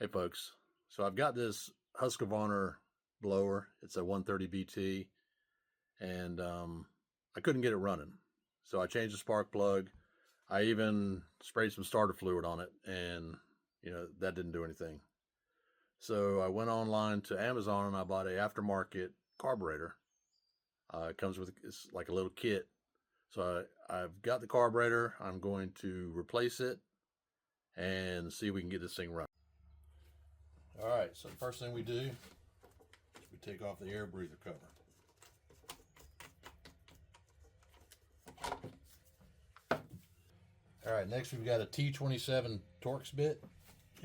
Hey folks, so I've got this Husqvarna blower. It's a 130 BT, and I couldn't get it running. So I changed the spark plug. I even sprayed some starter fluid on it, and that didn't do anything. So I went online to Amazon and I bought a aftermarket carburetor. It comes with, it's like a little kit. So I've got the carburetor. I'm going to replace it and see if we can get this thing running. All right, so the first thing we do is we take off the air breather cover. All right, next we've got a T27 Torx bit,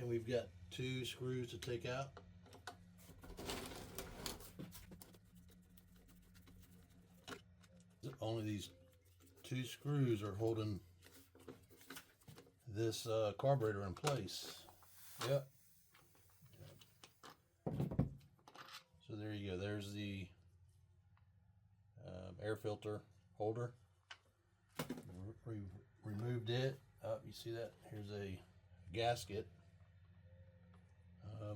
and we've got 2 screws to take out. Only these 2 screws are holding this carburetor in place. Yep. So there you go. There's the air filter holder. Removed it. Oh, you see that? Here's a gasket.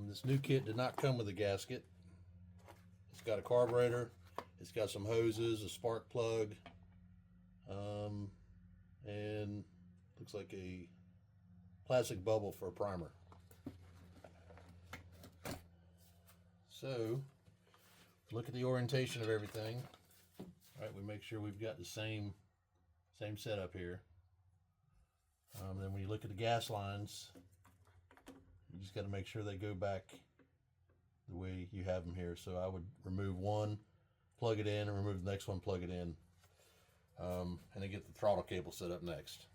This new kit did not come with a gasket. It's got a carburetor. It's got some hoses, a spark plug, and looks like a plastic bubble for a primer. So, look at the orientation of everything. All right, we make sure we've got the same setup here. Then when you look at the gas lines, you just got to make sure they go back the way you have them here. So I would remove one, plug it in, and remove the next one, plug it in, and then get the throttle cable set up next.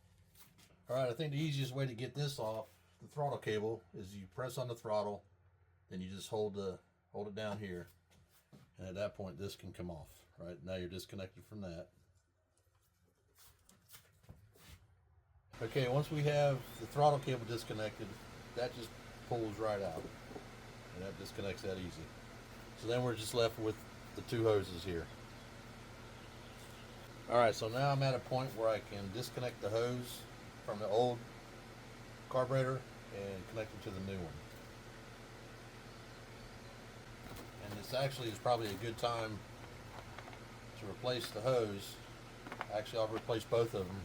All right, I think the easiest way to get this off the throttle cable is you press on the throttle, then you just hold it down here, and at that point this can come off. Right now you're disconnected from that. Okay, once we have the throttle cable disconnected, that just pulls right out, and that disconnects that easy. So then we're just left with the 2 hoses here. Alright, so now I'm at a point where I can disconnect the hose from the old carburetor and connect it to the new one. And this actually is probably a good time to replace the hose. Actually, I'll replace both of them,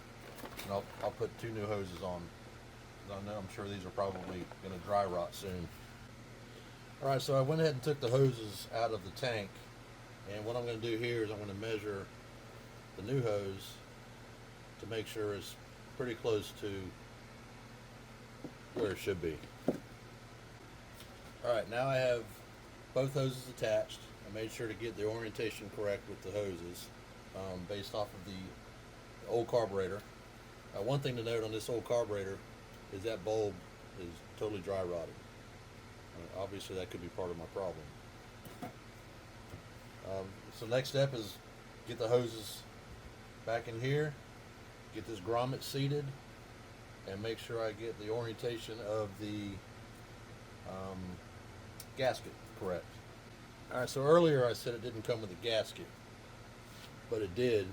and I'll put 2 new hoses on. I'm sure these are probably going to dry rot soon. Alright, so I went ahead and took the hoses out of the tank, and what I'm going to do here is I'm going to measure the new hose to make sure it's pretty close to where it should be. Alright, now I have both hoses attached. I made sure to get the orientation correct with the hoses based off of the old carburetor. One thing to note on this old carburetor is that bulb is totally dry rotted. Obviously that could be part of my problem. So next step is get the hoses back in here, get this grommet seated, and make sure I get the orientation of the gasket correct. Alright, so earlier I said it didn't come with a gasket, but it did.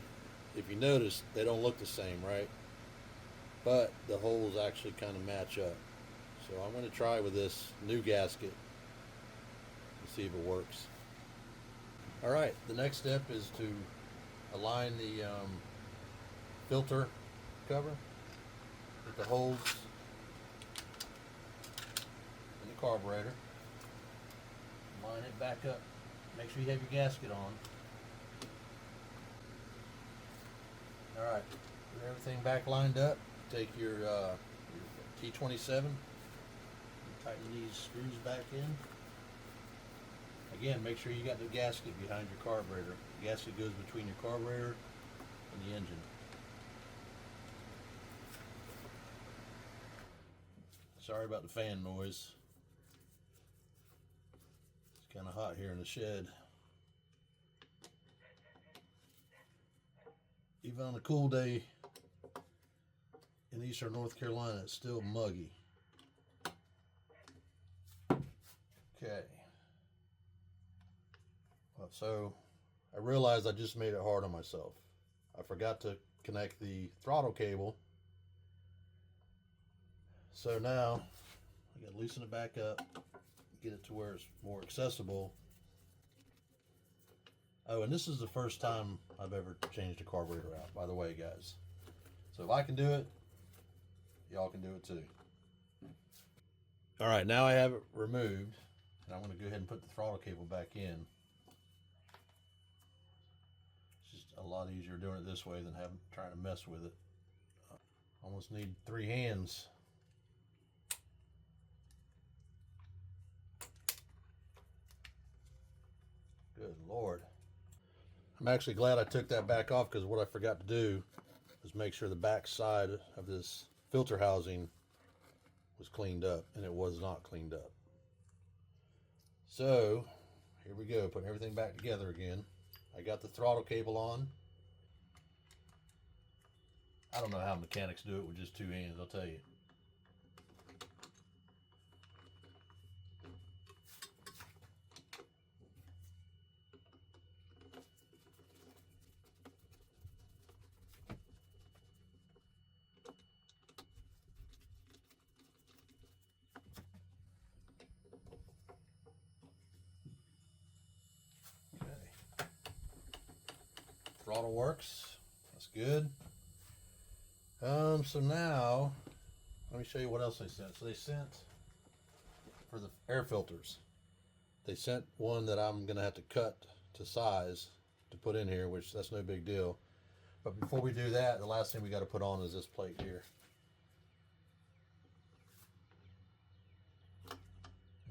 If you notice, they don't look the same, right? But the holes actually kind of match up. So I'm going to try with this new gasket and see if it works. Alright, the next step is to align the filter cover with the holes in the carburetor. Line it back up. Make sure you have your gasket on. Alright, get everything back lined up. Take your T27, tighten these screws back in. Again, make sure you got the gasket behind your carburetor. The gasket goes between your carburetor and the engine. Sorry about the fan noise. It's kind of hot here in the shed. Even on a cool day in eastern North Carolina, it's still muggy. Okay. Well, so I realized I just made it hard on myself. I forgot to connect the throttle cable. So now I gotta loosen it back up, get it to where it's more accessible. Oh, and this is the first time I've ever changed a carburetor out, by the way, guys. So if I can do it, y'all can do it too. All right, now I have it removed, and I'm going to go ahead and put the throttle cable back in. It's just a lot easier doing it this way than trying to mess with it. Almost need 3 hands. Good Lord. I'm actually glad I took that back off, because what I forgot to do was make sure the back side of this filter housing was cleaned up, and it was not cleaned up. So here we go, putting everything back together again. I got the throttle cable on. I don't know how mechanics do it with just 2 hands, I'll tell you. Throttle works. That's good. So now let me show you what else they sent. So they sent, for the air filters, they sent one that I'm gonna have to cut to size to put in here, which that's no big deal. But before we do that, the last thing we got to put on is this plate here.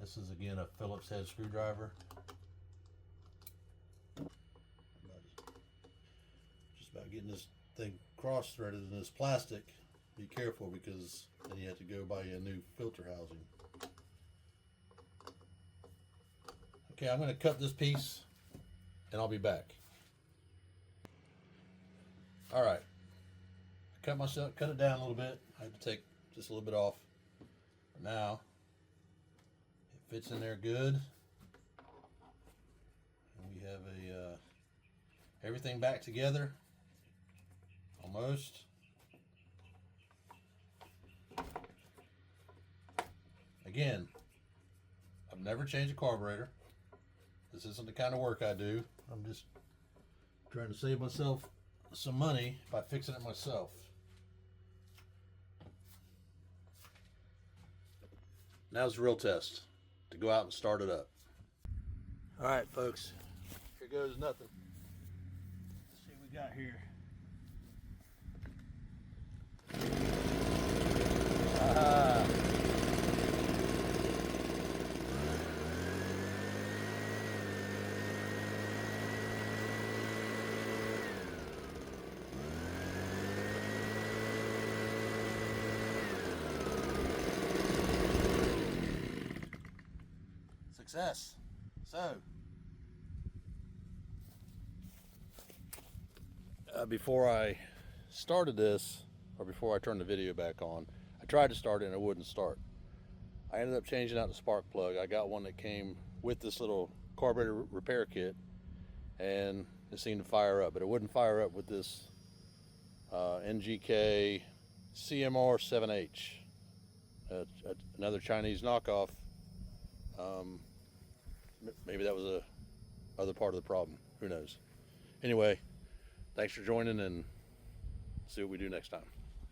This is again a Phillips head screwdriver. Just about getting this thing cross-threaded in this plastic. Be careful, because then you have to go buy you a new filter housing. Okay, I'm going to cut this piece and I'll be back. All right, I cut it down a little bit. I had to take just a little bit off. But now it fits in there good. And we have everything back together, almost. Again, I've never changed a carburetor. This isn't the kind of work I do. I'm just trying to save myself some money by fixing it myself. Now's the real test, to go out and start it up. All right, folks, here goes nothing. Let's see what we got here. Success. So, before I started this, or before I turned the video back on, I tried to start it and it wouldn't start. I ended up changing out the spark plug. I got one that came with this little carburetor repair kit, and it seemed to fire up, but it wouldn't fire up with this NGK CMR 7H, another Chinese knockoff. Maybe that was a other part of the problem. Who knows? Anyway, thanks for joining, and see what we do next time.